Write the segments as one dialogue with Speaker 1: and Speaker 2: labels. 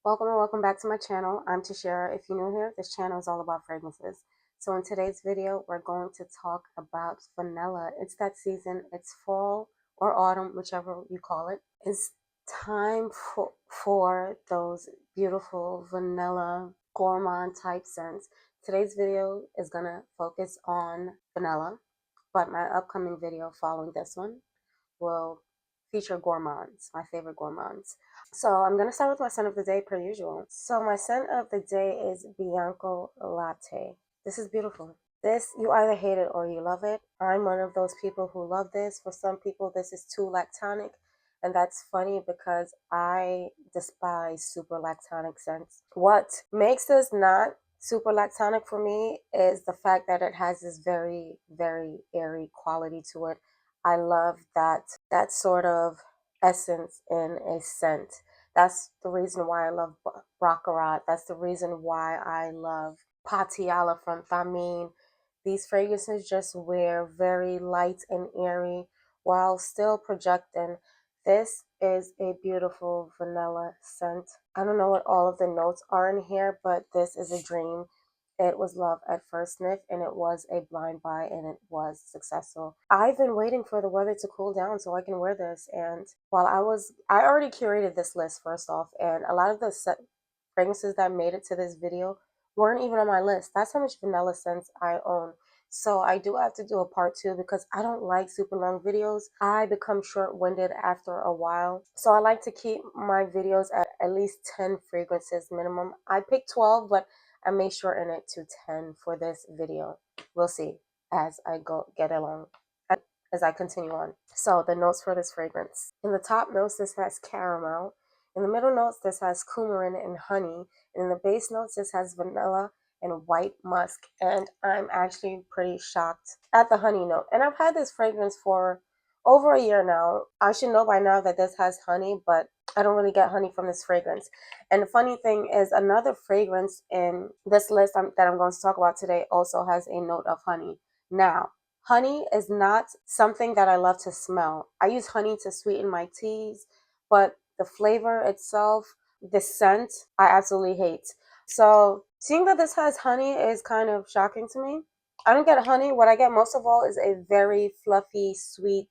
Speaker 1: Welcome and welcome back to my channel. I'm Tashera. If you're new here, this channel is all about fragrances. So in today's video, we're going to talk about vanilla. It's that season. It's fall or autumn, whichever you call it. It's time for those beautiful vanilla gourmand type scents. Today's video is going to focus on vanilla, but my upcoming video following this one will feature gourmands, my favorite gourmands. So I'm going to start with my scent of the day per usual. So my scent of the day is Bianco Latte. This is beautiful. This, you either hate it or you love it. I'm one of those people who love this. For some people, this is too lactonic. And that's funny because I despise super lactonic scents. What makes this not super lactonic for me is the fact that it has this very, very airy quality to it. I love that sort of essence in a scent. That's the reason why I love Baccarat. That's the reason why I love Patiala from Famine. These fragrances just wear very light and airy while still projecting. This is a beautiful vanilla scent. I don't know what all of the notes are in here, but this is a dream. It was love at first sniff, and it was a blind buy, and it was successful. I've been waiting for the weather to cool down so I can wear this. And I already curated this list first off, and a lot of the fragrances that made it to this video weren't even on my list. That's how much vanilla scents I own. So I do have to do a part two because I don't like super long videos. I become short-winded after a while. So I like to keep my videos at least 10 fragrances minimum. I picked 12, but I may shorten it to 10 for this video. We'll see as I get along, as I continue on. So the notes for this fragrance. In the top notes, this has caramel. In the middle notes, this has coumarin and honey. And in the base notes, this has vanilla and white musk. And I'm actually pretty shocked at the honey note. And I've had this fragrance for over a year now. I should know by now that this has honey, but I don't really get honey from this fragrance. And the funny thing is, another fragrance in this list that I'm going to talk about today also has a note of honey. Now, honey is not something that I love to smell. I use honey to sweeten my teas, but the flavor itself, the scent, I absolutely hate. So seeing that this has honey is kind of shocking to me. I don't get honey. What I get most of all is a very fluffy, sweet,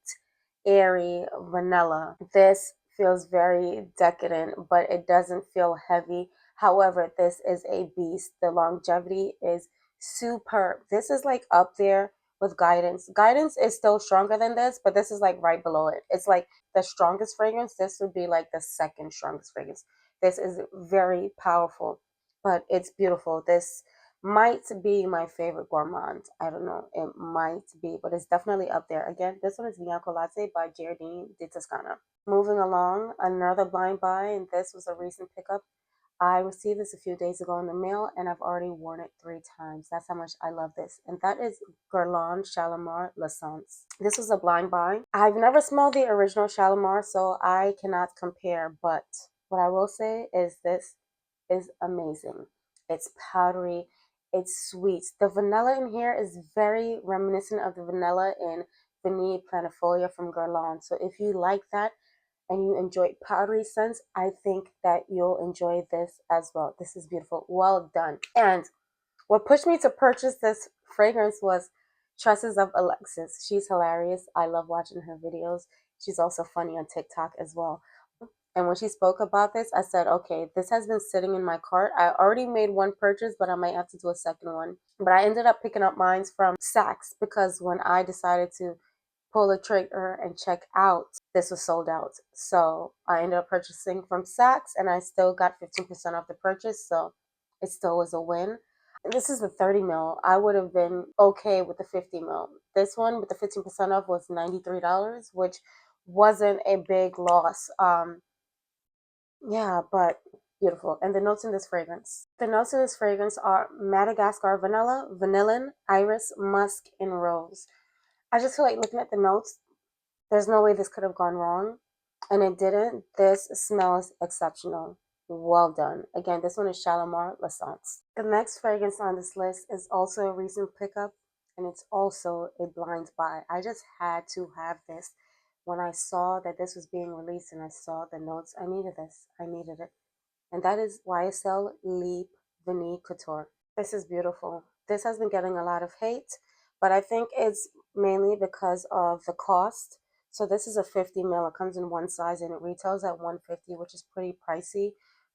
Speaker 1: airy vanilla. This feels very decadent, but it doesn't feel heavy. However, this is a beast. The longevity is superb. This is like up there with Guidance. Guidance is still stronger than this, but this is like right below it. It's like the strongest fragrance. This would be like the second strongest fragrance. This is very powerful, but it's beautiful. This might be my favorite gourmand. I don't know. It might be, but it's definitely up there. Again, this one is Bianco Latte by Giardini di Toscana. Moving along, another blind buy, and this was a recent pickup. I received this a few days ago in the mail, and I've already worn it 3 times. That's how much I love this. And that is Guerlain Shalimar L'Essence. This was a blind buy. I've never smelled the original Shalimar, so I cannot compare, but what I will say is this is amazing. It's powdery. It's sweet. The vanilla in here is very reminiscent of the vanilla in Vanille Planifolia from Guerlain. So if you like that and you enjoy powdery scents, I think that you'll enjoy this as well. This is beautiful. Well done. And what pushed me to purchase this fragrance was Tresses of Alexis. She's hilarious. I love watching her videos. She's also funny on TikTok as well. And when she spoke about this, I said, okay, this has been sitting in my cart. I already made one purchase, but I might have to do a second one. But I ended up picking up mine from Saks because when I decided to pull the trigger and check out, this was sold out. So I ended up purchasing from Saks and I still got 15% off the purchase. So it still was a win. This is the 30 mil. I would have been okay with the 50 mil. This one with the 15% off was $93, which wasn't a big loss. Yeah, but beautiful. And the notes in this fragrance. The notes in this fragrance are Madagascar vanilla, vanillin, iris, musk, and rose. I just feel like looking at the notes, there's no way this could have gone wrong. And it didn't. This smells exceptional. Well done. Again, this one is Shalimar L'Essence. The next fragrance on this list is also a recent pickup, and it's also a blind buy. I just had to have this. When I saw that this was being released and I saw the notes, I needed this. I needed it. and that is YSL Libre Vanille Couture. This is beautiful. This has been getting a lot of hate, but I think it's mainly because of the cost. So this is a 50 mil. It comes in one size and it retails at 150, which is pretty pricey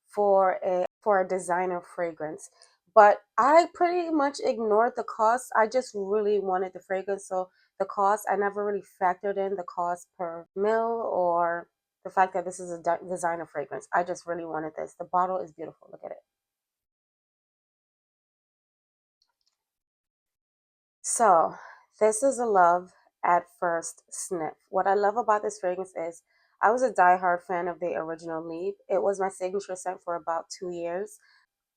Speaker 1: for a designer fragrance. But I pretty much ignored the cost. I just really wanted the fragrance, so the cost, I never really factored in the cost per mil or the fact that this is a designer fragrance. I just really wanted this. The bottle is beautiful. Look at it. So, this is a love at first sniff. What I love about this fragrance is I was a diehard fan of the original Libre. It was my signature scent for about 2 years,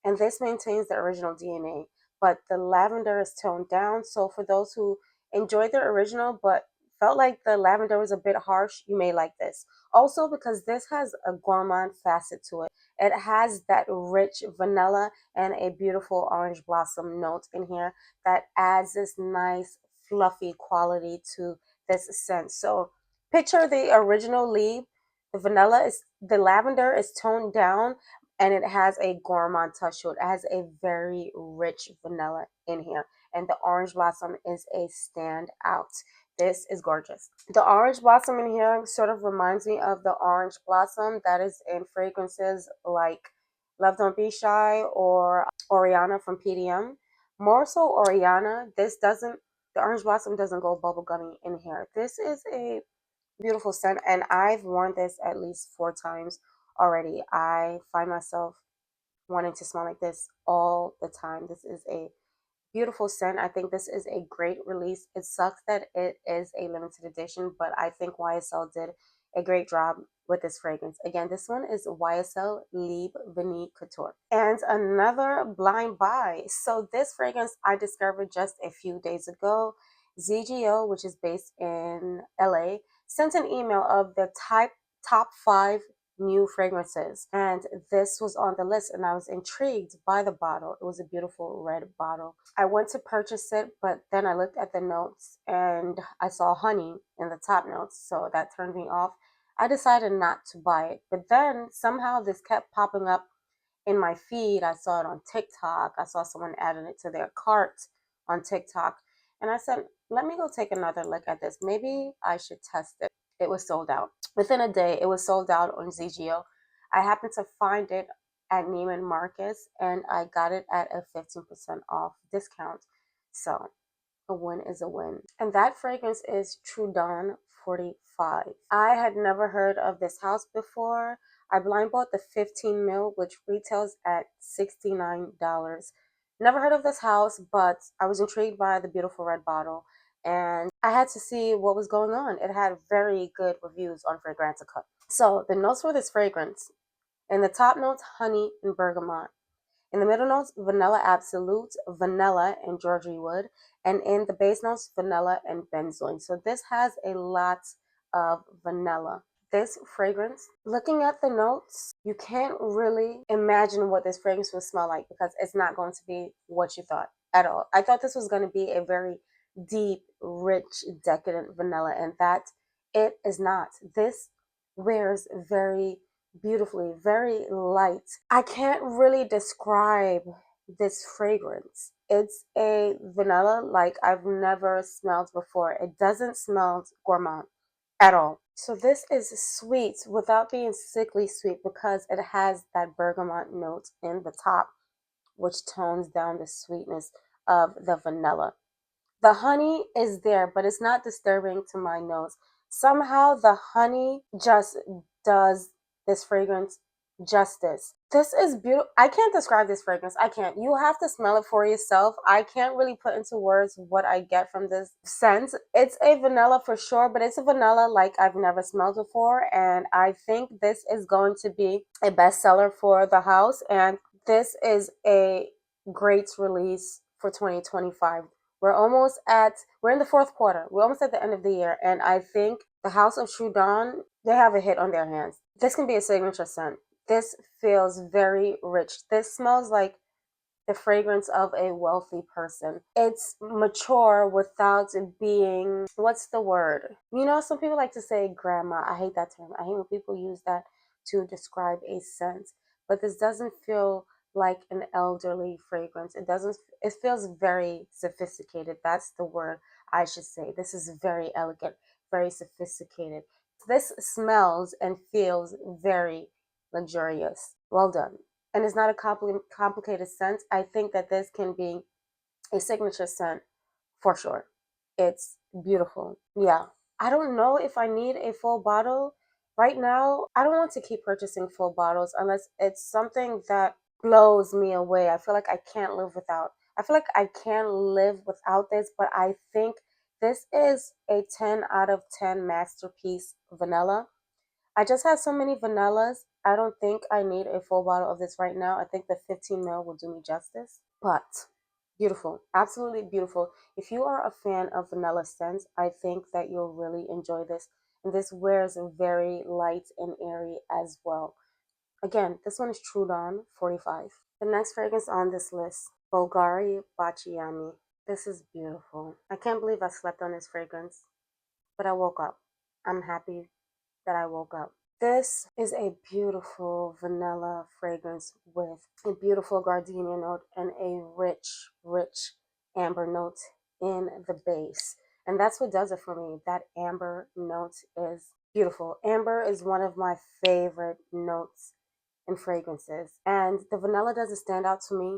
Speaker 1: and this maintains the original DNA, but the lavender is toned down. So for those who enjoyed the original but felt like the lavender was a bit harsh, you may like this. Also, because this has a gourmand facet to it. It has that rich vanilla and a beautiful orange blossom note in here that adds this nice fluffy quality to this scent. So picture the original leaf. The lavender is toned down and it has a gourmand touch to it. It has a very rich vanilla in here, and the orange blossom is a standout. This is gorgeous. The orange blossom in here sort of reminds me of the orange blossom that is in fragrances like Love Don't Be Shy or Oriana from PDM. More so Oriana. The orange blossom doesn't go bubblegummy in here. This is a beautiful scent, and I've worn this at least 4 times already. I find myself wanting to smell like this all the time. This is a beautiful scent. I think this is a great release. It sucks that it is a limited edition, but I think YSL did a great job with this fragrance. Again, this one is YSL Libre Vanille Couture. And another blind buy. So this fragrance I discovered just a few days ago. ZGO, which is based in LA, sent an email of the top 5 new fragrances, and this was on the list, and I was intrigued by the bottle. It was a beautiful red bottle. I went to purchase it, but then I looked at the notes and I saw honey in the top notes, so that turned me off. I decided not to buy it, but then somehow this kept popping up in my feed. I saw it on TikTok. I saw someone adding it to their cart on TikTok, and I said, let me go take another look at this. Maybe I should test it. It was sold out. Within a day, it was sold out on ZGO. I happened to find it at Neiman Marcus, and I got it at a 15% off discount. So a win is a win. And that fragrance is Trudon 45. I had never heard of this house before. I blind bought the 15 mil, which retails at $69. Never heard of this house, but I was intrigued by the beautiful red bottle, and I had to see what was going on. It had very good reviews on Fragrantica. So the notes for this fragrance: in the top notes, honey and bergamot. In the middle notes, vanilla absolute, vanilla and Georgie wood, and in the base notes, vanilla and benzoin. So this has a lot of vanilla. This fragrance, looking at the notes, you can't really imagine what this fragrance will smell like because it's not going to be what you thought at all. I thought this was going to be a very deep, rich, decadent vanilla, and that it is not. This wears very beautifully, very light. I can't really describe this fragrance. It's a vanilla like I've never smelled before. It doesn't smell gourmand at all. So this is sweet without being sickly sweet because it has that bergamot note in the top, which tones down the sweetness of the vanilla. The honey is there, but it's not disturbing to my nose. Somehow the honey just does this fragrance justice. This is beautiful. I can't describe this fragrance. I can't. You have to smell it for yourself. I can't really put into words what I get from this scent. It's a vanilla for sure, but it's a vanilla like I've never smelled before. And I think this is going to be a bestseller for the house. And this is a great release for 2025. We're in the fourth quarter. We're almost at the end of the year. And I think the House of Trudon, they have a hit on their hands. This can be a signature scent. This feels very rich. This smells like the fragrance of a wealthy person. It's mature without being, what's the word? You know, some people like to say grandma. I hate that term. I hate when people use that to describe a scent. but this doesn't feel like an elderly fragrance. It doesn't, it feels very sophisticated. That's the word I should say. This is very elegant, very sophisticated. This smells and feels very luxurious. Well done. And it's not a complicated scent. I think that this can be a signature scent for sure. It's beautiful. Yeah. I don't know if I need a full bottle. Right now, I don't want to keep purchasing full bottles unless it's something that blows me away. I feel like I can't live without. I feel like I can live without this, but I think this is a 10 out of 10 masterpiece vanilla. I just have so many vanillas. I don't think I need a full bottle of this right now. I think the 15 ml will do me justice. But beautiful, absolutely beautiful. If you are a fan of vanilla scents, I think that you'll really enjoy this. And this wears very light and airy as well. Again, this one is Trudon 45. The next fragrance on this list, Bvlgari Baciami. This is beautiful. I can't believe I slept on this fragrance, but I woke up. I'm happy that I woke up. This is a beautiful vanilla fragrance with a beautiful gardenia note and a rich, rich amber note in the base. And that's what does it for me. That amber note is beautiful. Amber is one of my favorite notes in fragrances. And the vanilla doesn't stand out to me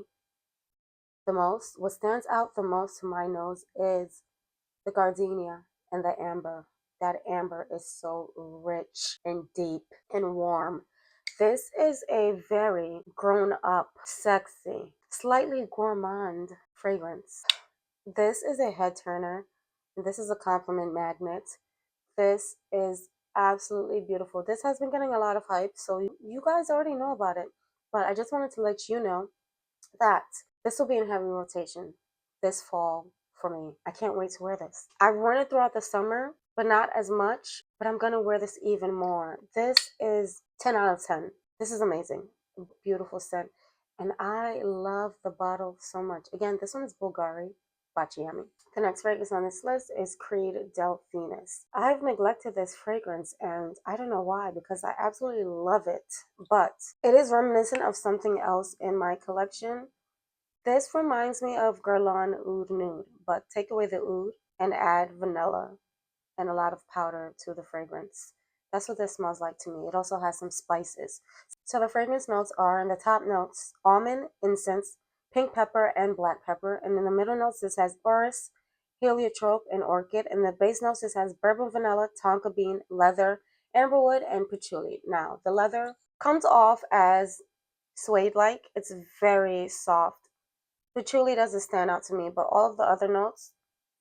Speaker 1: the most. What stands out the most to my nose is the gardenia and the amber. That amber is so rich and deep and warm. This is a very grown up, sexy, slightly gourmand fragrance. This is a head turner. This is a compliment magnet. This is absolutely beautiful. This has been getting a lot of hype, so you guys already know about it. But I just wanted to let you know that this will be in heavy rotation this fall for me. I can't wait to wear this. I've worn it throughout the summer, but not as much. But I'm going to wear this even more. This is 10 out of 10. This is amazing. Beautiful scent. And I love the bottle so much. Again, this one is Bvlgari Baciami. The next fragrance on this list is Creed Delphinus. I've neglected this fragrance and I don't know why because I absolutely love it. But it is reminiscent of something else in my collection. This reminds me of Guerlain Oud Nude, but take away the oud and add vanilla and a lot of powder to the fragrance. That's what this smells like to me. It also has some spices. So the fragrance notes are, in the top notes, almond, incense, pink pepper, and black pepper. And in the middle notes, this has orris, heliotrope, and orchid. And the base notes, this has bourbon vanilla, tonka bean, leather, amberwood, and patchouli. Now, the leather comes off as suede-like. It's very soft. Patchouli doesn't stand out to me, but all of the other notes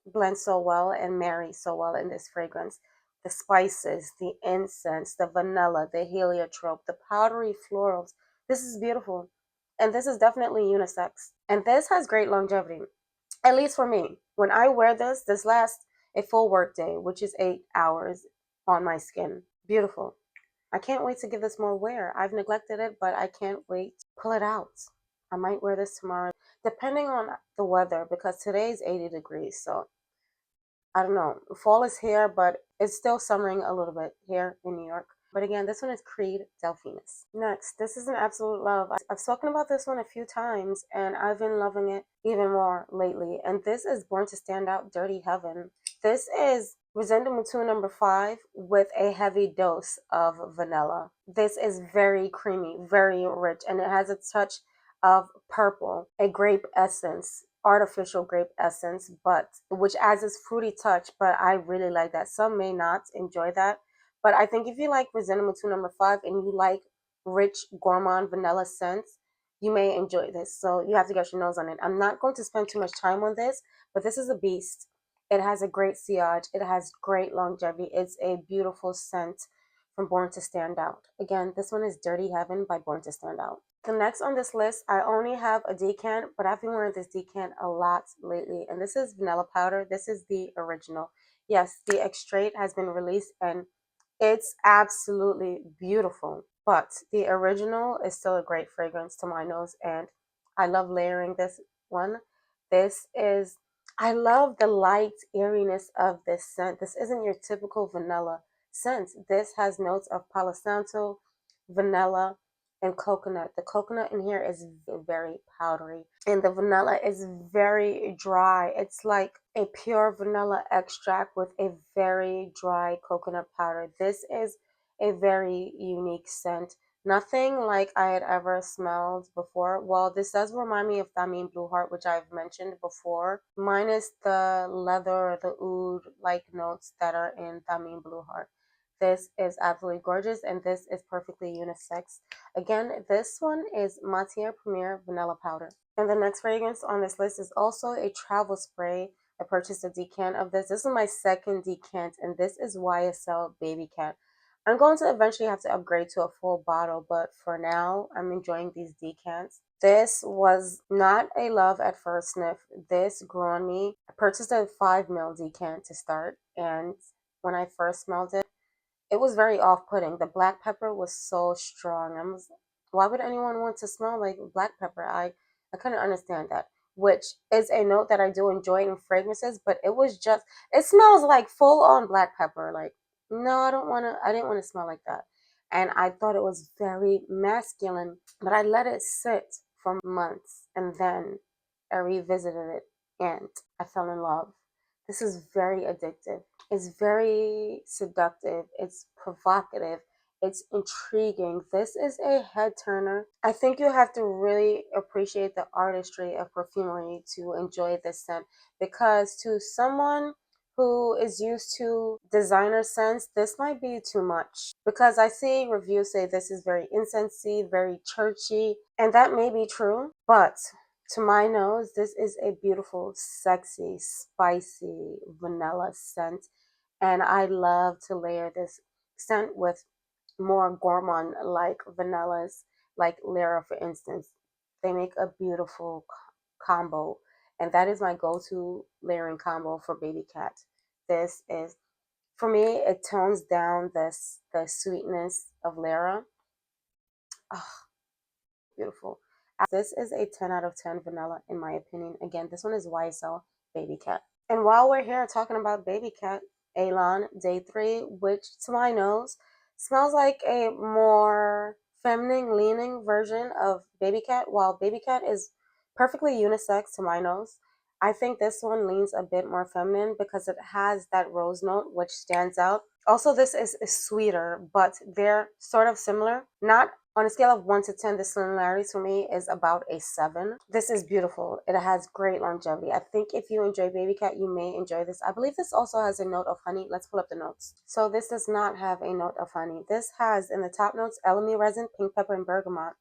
Speaker 1: blend so well and marry so well in this fragrance. The spices, the incense, the vanilla, the heliotrope, the powdery florals. This is beautiful. And this is definitely unisex. And this has great longevity, at least for me. When I wear this, this lasts a full work day, which is 8 hours on my skin. Beautiful. I can't wait to give this more wear. I've neglected it, but I can't wait to pull it out. I might wear this tomorrow, depending on the weather, because today is 80 degrees. So I don't know. Fall is here, but it's still summering a little bit here in New York. But again, this one is Creed Delphinus. Next, this is an absolute love. I've spoken about this one a few times, and I've been loving it even more lately. And this is Born to Stand Out Dirty Heaven. This is Resenda Mutu number 5 with a heavy dose of vanilla. This is very creamy, very rich, and it has a touch of purple, a grape essence, artificial grape essence, but which adds its fruity touch, but I really like that. Some may not enjoy that, but I think if you like Resenda Mutu number 5 and you like rich gourmand vanilla scents, you may enjoy this. So you have to get your nose on it. I'm not going to spend too much time on this, but this is a beast. It has a great sillage. It has great longevity. It's a beautiful scent from Born to Stand Out. Again, this one is Dirty Heaven by Born to Stand Out. The next on this list, I only have a decant, but I've been wearing this decant a lot lately. And this is vanilla powder. This is the original. Yes, the extrait has been released and it's absolutely beautiful. But the original is still a great fragrance to my nose. And I love layering this one. This is, I love the light airiness of this scent. This isn't your typical vanilla scent. This has notes of Palo Santo, vanilla, and coconut. The coconut in here is very powdery, and the vanilla is very dry. It's like a pure vanilla extract with a very dry coconut powder. This is a very unique scent. Nothing like I had ever smelled before. Well, this does remind me of Thameen Blue Heart, which I've mentioned before, minus the leather or the oud like notes that are in Thameen Blue Heart. This is absolutely gorgeous, and this is perfectly unisex. Again, this one is Matiere Premier Vanilla Powder. And the next fragrance on this list is also a travel spray. I purchased a decant of this. This is my second decant, and this is YSL Babycat. I'm going to eventually have to upgrade to a full bottle, but for now, I'm enjoying these decants. This was not a love at first sniff. This grew on me. I purchased a 5 ml decant to start, and when I first smelled it was very off-putting. The black pepper was so strong. Why would anyone want to smell like black pepper? I couldn't understand that. Which is a note that I do enjoy in fragrances, but it was just, it smells like full-on black pepper. Like, no, I didn't want to smell like that. And I thought it was very masculine, but I let it sit for months, and then I revisited it and I fell in love. This is very addictive. It's very seductive. It's provocative. It's intriguing. This is a head turner. I think you have to really appreciate the artistry of perfumery to enjoy this scent, because to someone who is used to designer scents, this might be too much. Because I see reviews say this is very incensey, very churchy, and that may be true, but to my nose, this is a beautiful, sexy, spicy vanilla scent, and I love to layer this scent with more gourmand-like vanillas, like Libre, for instance. They make a beautiful combo, and that is my go-to layering combo for Babycat. This is, for me, it tones down the sweetness of Libre. Oh, beautiful. This is a 10 out of 10 vanilla in my opinion. Again, this one is YSL Babycat. And while we're here talking about Babycat, Aylan Day Three, which to my nose smells like a more feminine leaning version of Babycat, while Babycat is perfectly unisex to my nose. I think this one leans a bit more feminine because it has that rose note which stands out. Also, this is sweeter, but they're sort of similar. Not on a scale of 1 to 10, the similarity to me is about a 7. This is beautiful. It has great longevity. I think if you enjoy Babycat, you may enjoy this. I believe this also has a note of honey. Let's pull up the notes. So this does not have a note of honey. This has in the top notes, elemi resin, pink pepper, and bergamot.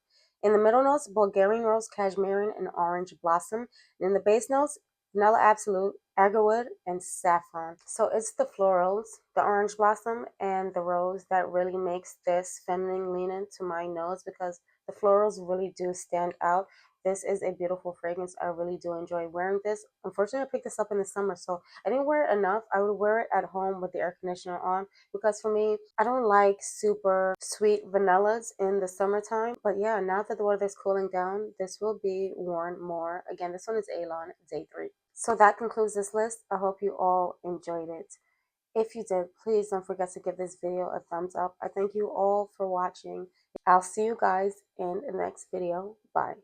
Speaker 1: In the middle notes, Bulgarian rose, cashmere, and orange blossom. And in the base notes, vanilla absolute, agarwood, and saffron. So it's the florals, the orange blossom, and the rose that really makes this feminine leaning to my nose, because the florals really do stand out. This is a beautiful fragrance. I really do enjoy wearing this. Unfortunately, I picked this up in the summer, so I didn't wear it enough. I would wear it at home with the air conditioner on, because for me, I don't like super sweet vanillas in the summertime. But yeah, now that the weather is cooling down, this will be worn more. Again, this one is Aylan Day 3. So that concludes this list. I hope you all enjoyed it. If you did, please don't forget to give this video a thumbs up. I thank you all for watching. I'll see you guys in the next video. Bye.